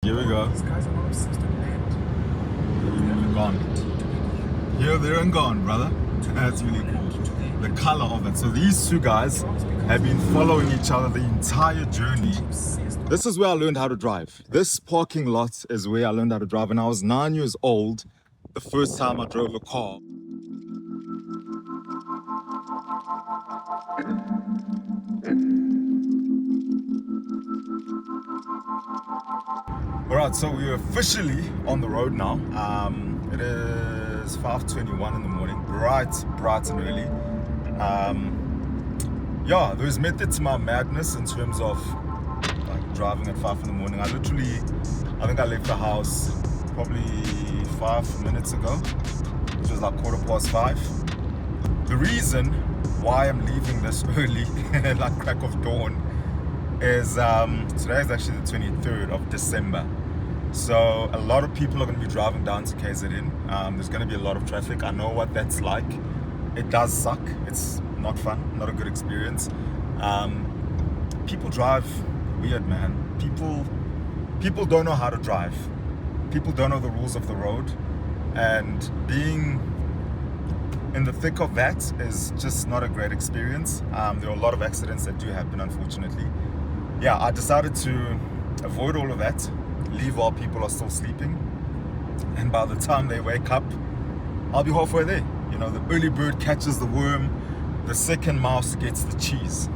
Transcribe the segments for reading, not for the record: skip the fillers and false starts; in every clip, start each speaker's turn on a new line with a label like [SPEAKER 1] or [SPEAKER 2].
[SPEAKER 1] Here we go. Gone. Here, there, and gone, brother. That's really cool. The color of it. So these two guys have been following each other the entire journey. This is where I learned how to drive. This parking lot is where I learned how to drive. When I was 9 years old, the first time I drove a car. Alright, so we're officially on the road now. It is 5:21 in the morning, bright and early. Yeah, there's method to my madness in terms of like driving at 5 in the morning. I think I left the house probably 5 minutes ago, which was like 5:15. The reason why I'm leaving this early, like crack of dawn, is today is actually the 23rd of December. So a lot of people are going to be driving down to KZN. There's going to be a lot of traffic. I know what that's like. It does suck. It's not fun, not a good experience. People drive weird, man. People don't know how to drive. People don't know the rules of the road, and being in the thick of that is just not a great experience. There are a lot of accidents that do happen, unfortunately. Yeah, I decided to avoid all of that, leave while people are still sleeping, and by the time they wake up, I'll be halfway there. You know, the early bird catches the worm, the second mouse gets the cheese.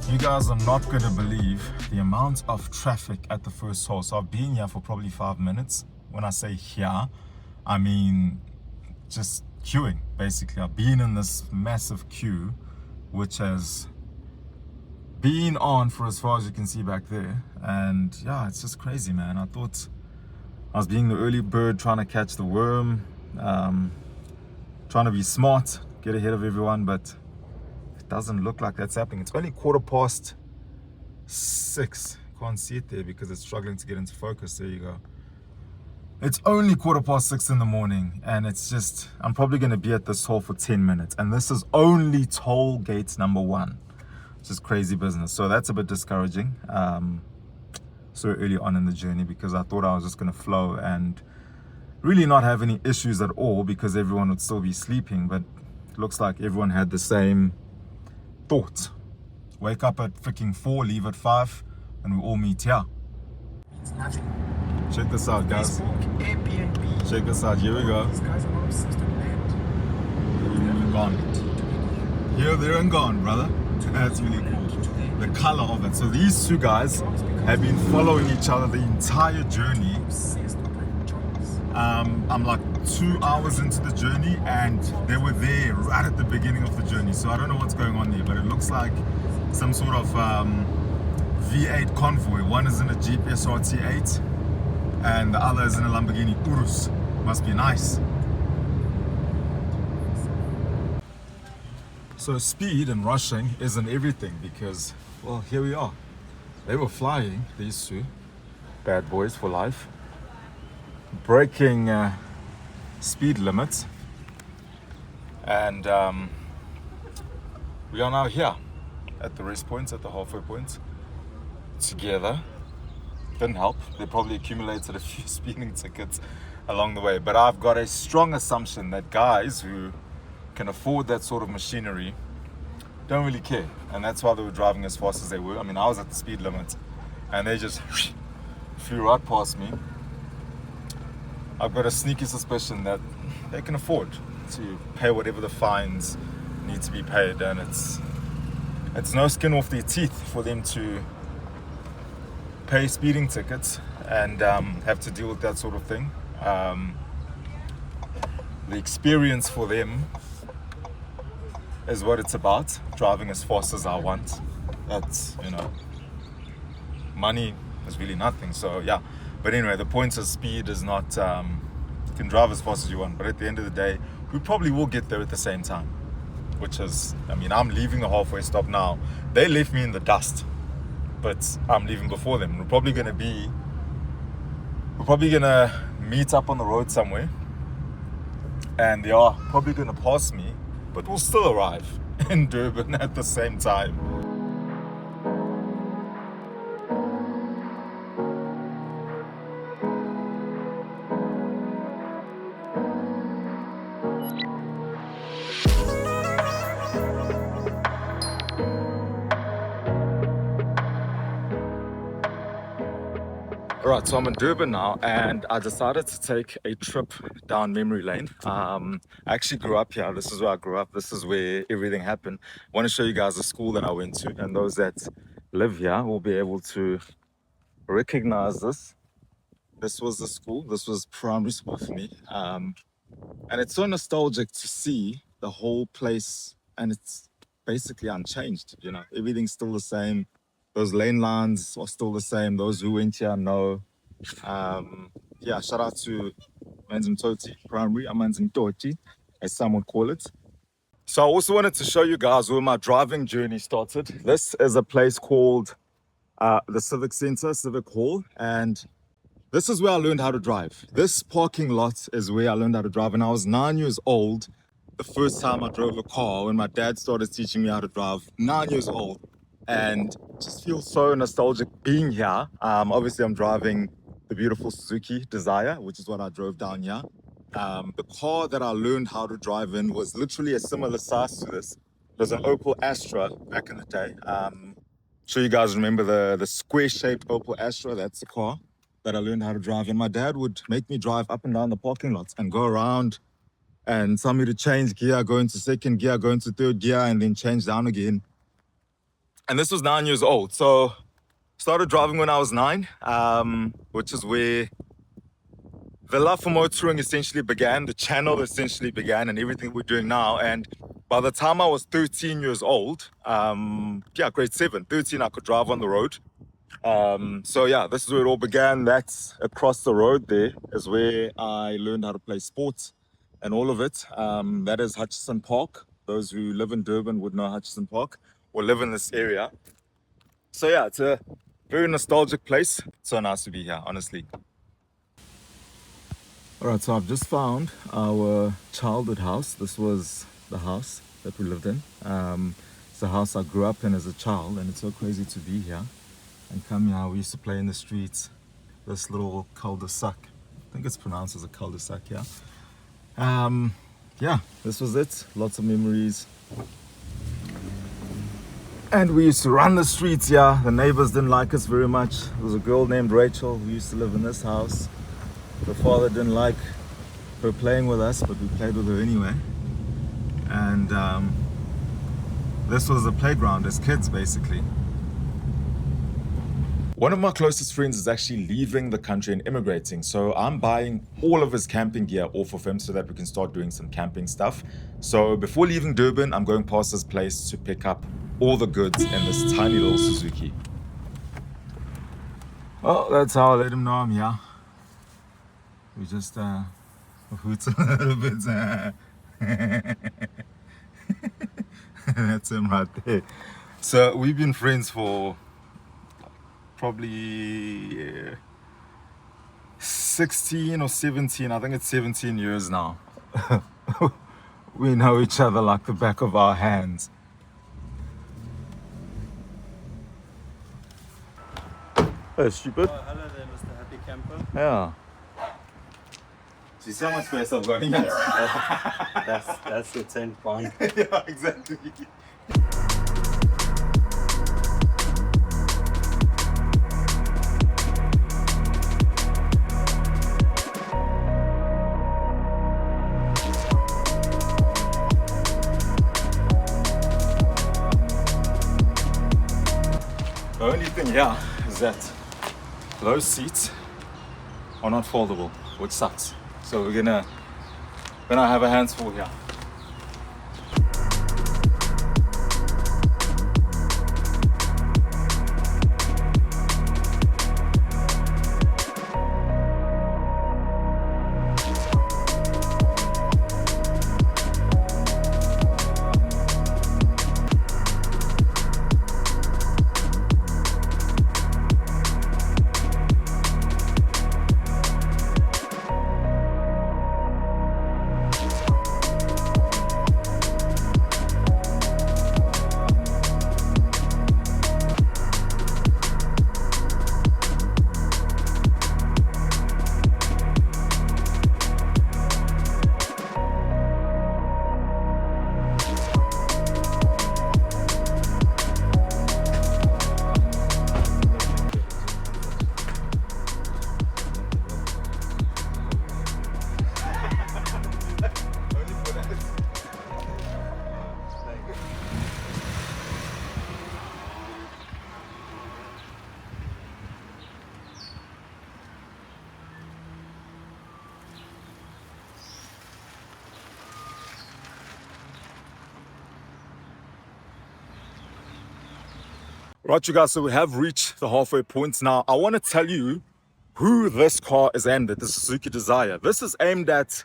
[SPEAKER 1] You guys are not going to believe the amount of traffic at the first toll. So I've been here for probably 5 minutes. When I say here, I mean just queuing, basically. I've been in this massive queue, which has been on for as far as you can see back there. And yeah, it's just crazy, man. I thought I was being the early bird, trying to catch the worm, trying to be smart, get ahead of everyone, but doesn't look like that's happening. It's only 6:15. Can't see it there because it's struggling to get into focus. There you go. It's only 6:15 in the morning, and it's just, I'm probably going to be at this toll for 10 minutes, and this is only toll gate number 1. It's just crazy business. So that's a bit discouraging so early on in the journey, because I thought I was just going to flow and really not have any issues at all because everyone would still be sleeping. But it looks like everyone had the same thought. Wake up at freaking 4, leave at 5, and we all meet here. Check this out, guys. Check this out. Here we go. Gone. Here, there, and gone, brother. That's really cool. The color of it. So these two guys have been following each other the entire journey. I'm like 2 hours into the journey, and they were there right at the beginning of the journey. So I don't know what's going on there, but it looks like some sort of V8 Convoy. One is in a Jeep SRT8 and the other is in a Lamborghini Urus. Must be nice. So speed and rushing isn't everything, because, well, here we are. They were flying, these two bad boys for life, breaking speed limits, and we are now here at the rest points, at the halfway points, together. Didn't help. They probably accumulated a few speeding tickets along the way, but I've got a strong assumption that guys who can afford that sort of machinery don't really care, and that's why they were driving as fast as they were. I mean, I was at the speed limit and they just flew right past me. I've got a sneaky suspicion that they can afford to pay whatever the fines need to be paid, and it's no skin off their teeth for them to pay speeding tickets and have to deal with that sort of thing. The experience for them is what it's about, driving as fast as I want. That's, you know, money is really nothing. So yeah, but anyway, the point is speed is not, you can drive as fast as you want, but at the end of the day, we probably will get there at the same time, which is, I mean, I'm leaving the halfway stop now. They left me in the dust, but I'm leaving before them. We're probably gonna meet up on the road somewhere, and they are probably going to pass me, but we'll still arrive in Durban at the same time. Alright, so I'm in Durban now, and I decided to take a trip down memory lane. I actually grew up here. This is where I grew up. This is where everything happened. I want to show you guys the school that I went to, and those that live here will be able to recognize this. This was the school. This was primary school for me. And it's so nostalgic to see the whole place, and it's basically unchanged. You know, everything's still the same. Those lane lines are still the same. Those who went here know. Yeah, shout out to Manzimtoti Primary, Manzimtoti, as some would call it. So I also wanted to show you guys where my driving journey started. This is a place called the Civic Center, Civic Hall, and this is where I learned how to drive. This parking lot is where I learned how to drive, and I was 9 years old the first time I drove a car when my dad started teaching me how to drive. 9 years old. And just feel so nostalgic being here. Obviously, I'm driving the beautiful Suzuki Dzire, which is what I drove down here. The car that I learned how to drive in was literally a similar size to this. It was an Opel Astra back in the day. Sure you guys remember the square-shaped Opel Astra. That's the car that I learned how to drive. And my dad would make me drive up and down the parking lots and go around and tell me to change gear, go into second gear, go into third gear, and then change down again. And this was 9 years old. So started driving when I was 9, which is where the love for motoring essentially began, the channel essentially began, and everything we're doing now. And by the time I was 13 years old, grade 7, 13, I could drive on the road. So yeah, this is where it all began. That's across the road there is where I learned how to play sports and all of it. That is Hutchison Park. Those who live in Durban would know Hutchison Park or live in this area. So yeah, it's a very nostalgic place. It's so nice to be here, honestly. Alright, so I've just found our childhood house. This was the house that we lived in. It's the house I grew up in as a child, and it's so crazy to be here and come here. We used to play in the streets, this little cul-de-sac. I think it's pronounced as a cul-de-sac, yeah. Yeah, this was it. Lots of memories. And we used to run the streets, yeah. The neighbors didn't like us very much. There was a girl named Rachel who used to live in this house. Her father didn't like her playing with us, but we played with her anyway. And this was the playground as kids, basically. One of my closest friends is actually leaving the country and immigrating, so I'm buying all of his camping gear off of him so that we can start doing some camping stuff. So before leaving Durban, I'm going past this place to pick up all the goods in this tiny little Suzuki. Well, that's how I let him know I'm here. We just hoots a little bit. That's him right there. So we've been friends for probably 16 or 17, I think it's 17 years now. We know each other like the back of our hands. Oh, stupid.
[SPEAKER 2] Oh, hello there, Mr. Happy Camper.
[SPEAKER 1] Yeah. See so much space I've got in here.
[SPEAKER 2] That's the 10 pound.
[SPEAKER 1] Yeah, exactly. The only thing here is that those seats are not foldable, which sucks. So we're gonna have a hands full here. Right, you guys, so we have reached the halfway point. Now, I want to tell you who this car is aimed at, the Suzuki Dzire. This is aimed at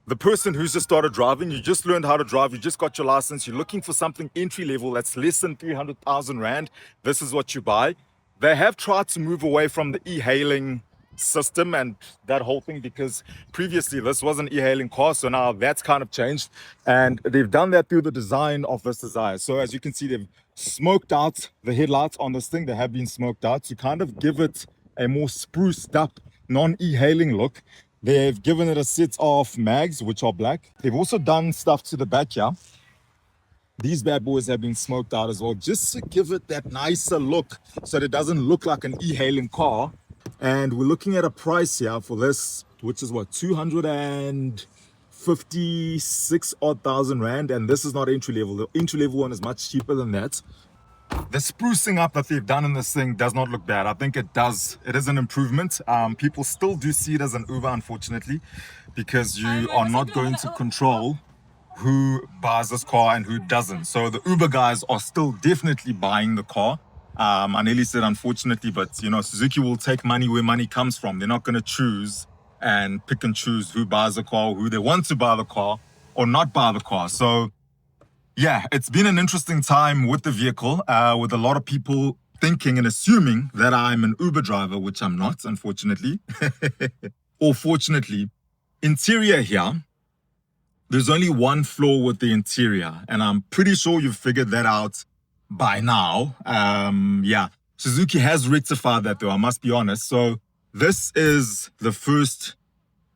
[SPEAKER 1] the person who's just started driving. You just learned how to drive, you just got your license, you're looking for something entry level that's less than 300,000 Rand. This is what you buy. They have tried to move away from the e-hailing system and that whole thing, because previously this was an e-hailing car, so now that's kind of changed, and they've done that through the design of this Dzire. So as you can see, they've smoked out the headlights on this thing. They have been smoked out to kind of give it a more spruced up non-e-hailing look. They've given it a set of mags which are black. They've also done stuff to the back here. These bad boys have been smoked out as well, just to give it that nicer look so that it doesn't look like an e-hailing car. And we're looking at a price here for this, which is what, 256 odd thousand Rand. And this is not entry level. The entry level one is much cheaper than that. The sprucing up that they've done in this thing does not look bad. I think it does. It is an improvement. People still do see it as an Uber, unfortunately, because you are not going to control who buys this car and who doesn't. So the Uber guys are still definitely buying the car. I nearly said unfortunately, but you know, Suzuki will take money where money comes from. They're not going to choose and pick and choose who buys the car, who they want to buy the car or not buy the car. So yeah, it's been an interesting time with the vehicle, with a lot of people thinking and assuming that I'm an Uber driver, which I'm not, unfortunately. Or fortunately. Interior here, there's only one flaw with the interior, and I'm pretty sure you've figured that out by now. Yeah, Suzuki has rectified that though, I must be honest. So this is the first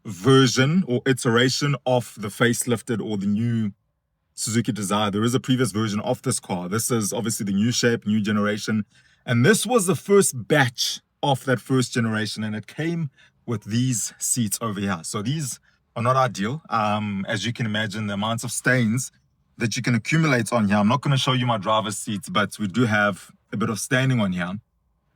[SPEAKER 1] version or iteration of the facelifted or the new Suzuki Dzire. There is a previous version of this car. This is obviously the new shape, new generation. And this was the first batch of that first generation, and it came with these seats over here. So these are not ideal. As you can imagine, the amounts of stains that you can accumulate on here. I'm not going to show you my driver's seats, but we do have a bit of staining on here.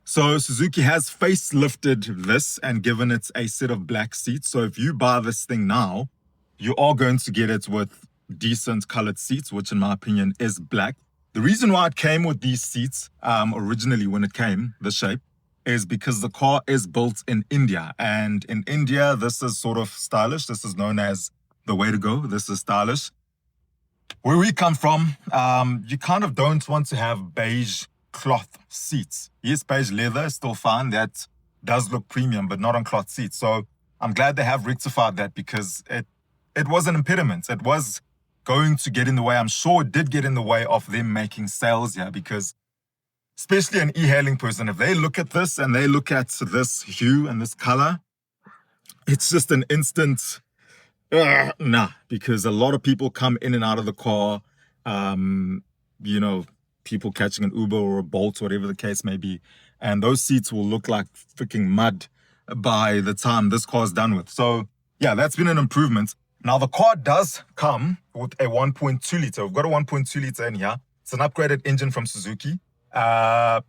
[SPEAKER 1] So Suzuki has facelifted this and given it a set of black seats. So if you buy this thing now, you are going to get it with decent colored seats, which in my opinion is black. The reason why it came with these seats originally when it came, the shape, is because the car is built in India. And in India, this is sort of stylish. This is known as the way to go. This is stylish. Where we come from, you kind of don't want to have beige cloth seats. Yes, beige leather is still fine. That does look premium, but not on cloth seats. So I'm glad they have rectified that, because it was an impediment. It was going to get in the way. I'm sure it did get in the way of them making sales here, because especially an e-hailing person, if they look at this and they look at this hue and this color, it's just an instant nah, because a lot of people come in and out of the car, you know, people catching an Uber or a Bolt, whatever the case may be, and those seats will look like freaking mud by the time this car is done with. So yeah, that's been an improvement. Now the car does come with a 1.2 liter. We've got a 1.2 liter in here. It's an upgraded engine from Suzuki.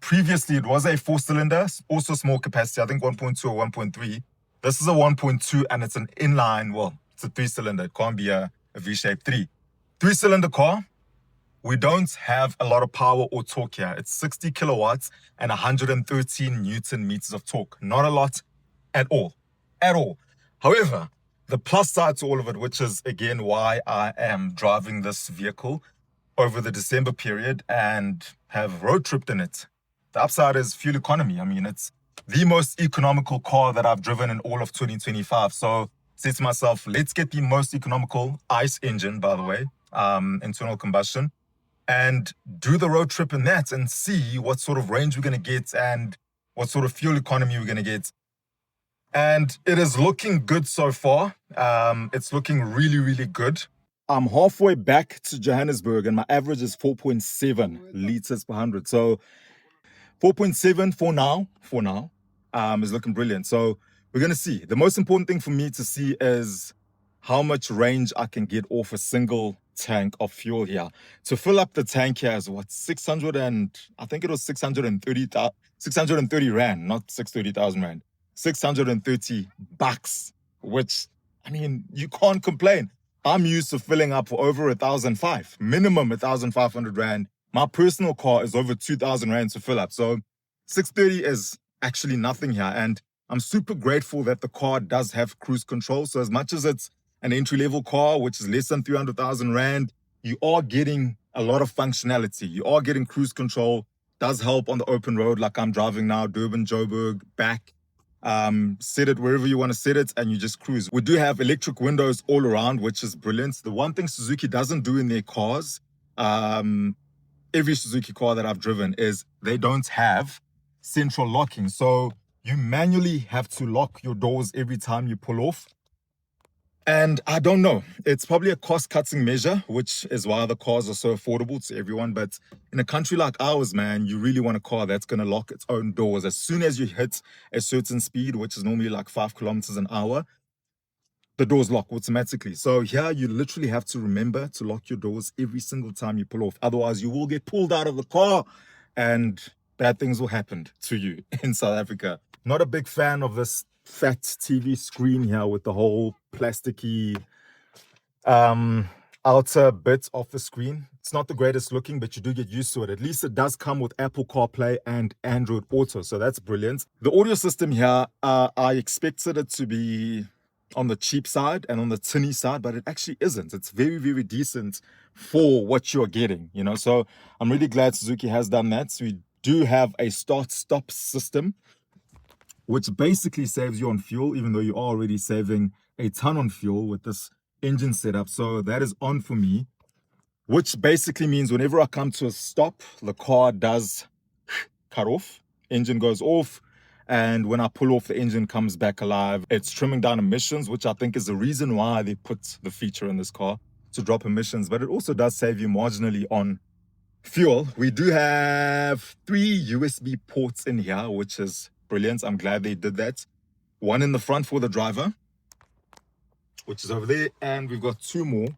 [SPEAKER 1] Previously it was a 4-cylinder, also small capacity, I think 1.2 or 1.3. This is a 1.2 and it's an inline, well, it's a 3-cylinder. It can't be a V-shaped 3-cylinder car. We don't have a lot of power or torque here. It's 60 kilowatts and 113 Newton meters of torque. Not a lot at all. However, the plus side to all of it, which is again why I am driving this vehicle over the December period and have road tripped in it. The upside is fuel economy. I mean, it's the most economical car that I've driven in all of 2025. So I said to myself, let's get the most economical ICE engine, by the way, internal combustion, and do the road trip in that and see what sort of range we're going to get and what sort of fuel economy we're going to get. And it is looking good so far. It's looking really, really good. I'm halfway back to Johannesburg and my average is 4.7 liters per 100. So 4.7 for now is looking brilliant. So we're going to see. The most important thing for me to see is how much range I can get off a single tank of fuel here. To fill up the tank here is what, 600 and I think it was 630 Rand, not 630,000 Rand. 630 bucks, which, I mean, you can't complain. I'm used to filling up for over 1,500, minimum 1,500 Rand My personal car is over 2,000 Rand to fill up. So 630 is actually nothing here. And I'm super grateful that the car does have cruise control. So as much as it's an entry-level car, which is less than 300,000 Rand, you are getting a lot of functionality. You are getting cruise control. Does help on the open road like I'm driving now, Durban, Joburg, back. Set it wherever you want to set it and you just cruise. We do have electric windows all around, which is brilliant. The one thing Suzuki doesn't do in their cars, every Suzuki car that I've driven, is they don't have central locking. So you manually have to lock your doors every time you pull off. And I don't know, it's probably a cost-cutting measure, which is why the cars are so affordable to everyone. But in a country like ours, man, you really want a car that's going to lock its own doors. As soon as you hit a certain speed, which is normally like 5 kilometers an hour, the doors lock automatically. So here you literally have to remember to lock your doors every single time you pull off. Otherwise, you will get pulled out of the car and bad things will happen to you in South Africa. Not a big fan of this fat TV screen here with the whole plasticky outer bit of the screen. It's not the greatest looking, but you do get used to it. At least it does come with Apple CarPlay and Android Auto, so that's brilliant. The audio system here, I expected it to be on the cheap side and on the tinny side, but it actually isn't. It's very, very decent for what you're getting, you know. So I'm really glad Suzuki has done that. So we do have a start-stop system, which basically saves you on fuel, even though you are already saving a ton on fuel with this engine setup. So that is on for me, which basically means whenever I come to a stop, the car does cut off, engine goes off, and when I pull off, the engine comes back alive. It's trimming down emissions, which I think is the reason why they put the feature in this car, to drop emissions, but it also does save you marginally on fuel. We do have 3 USB ports in here, which is brilliant. I'm glad they did that. One in the front for the driver, which is over there, and we've got 2 more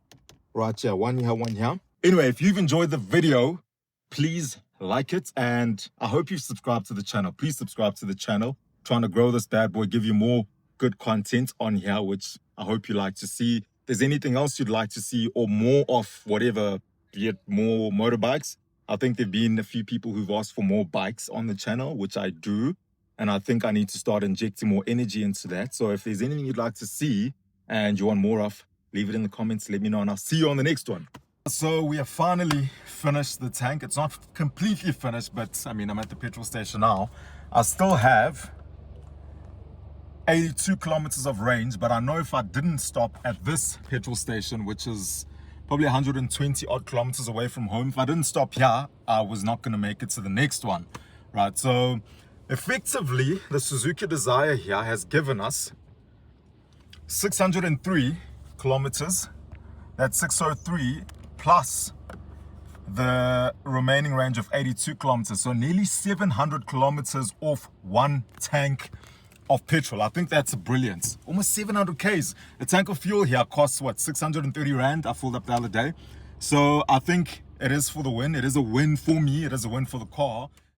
[SPEAKER 1] right here, one here, one here. Anyway, if you've enjoyed the video, please like it, and I hope you've subscribed to the channel. Please subscribe to the channel. Trying to grow this bad boy, give you more good content on here, which I hope you like to see. If there's anything else you'd like to see, or more of whatever, be it more motorbikes. I think there've been a few people who've asked for more bikes on the channel, which I do. And I think I need to start injecting more energy into that. So if there's anything you'd like to see and you want more of, leave it in the comments, let me know, and I'll see you on the next one. So we have finally finished the tank. It's not completely finished, but I mean, I'm at the petrol station now. I still have 82 kilometers of range, but I know if I didn't stop at this petrol station, which is probably 120 odd kilometers away from home, if I didn't stop here, I was not going to make it to the next one, right? So effectively, the Suzuki Dzire here has given us 603 kilometers. That's 603 plus the remaining range of 82 kilometers. So nearly 700 kilometers off one tank of petrol. I think that's brilliant. Almost 700 Ks. A tank of fuel here costs what, 630 Rand? I filled up the other day. So I think it is for the win. It is a win for me. It is a win for the car.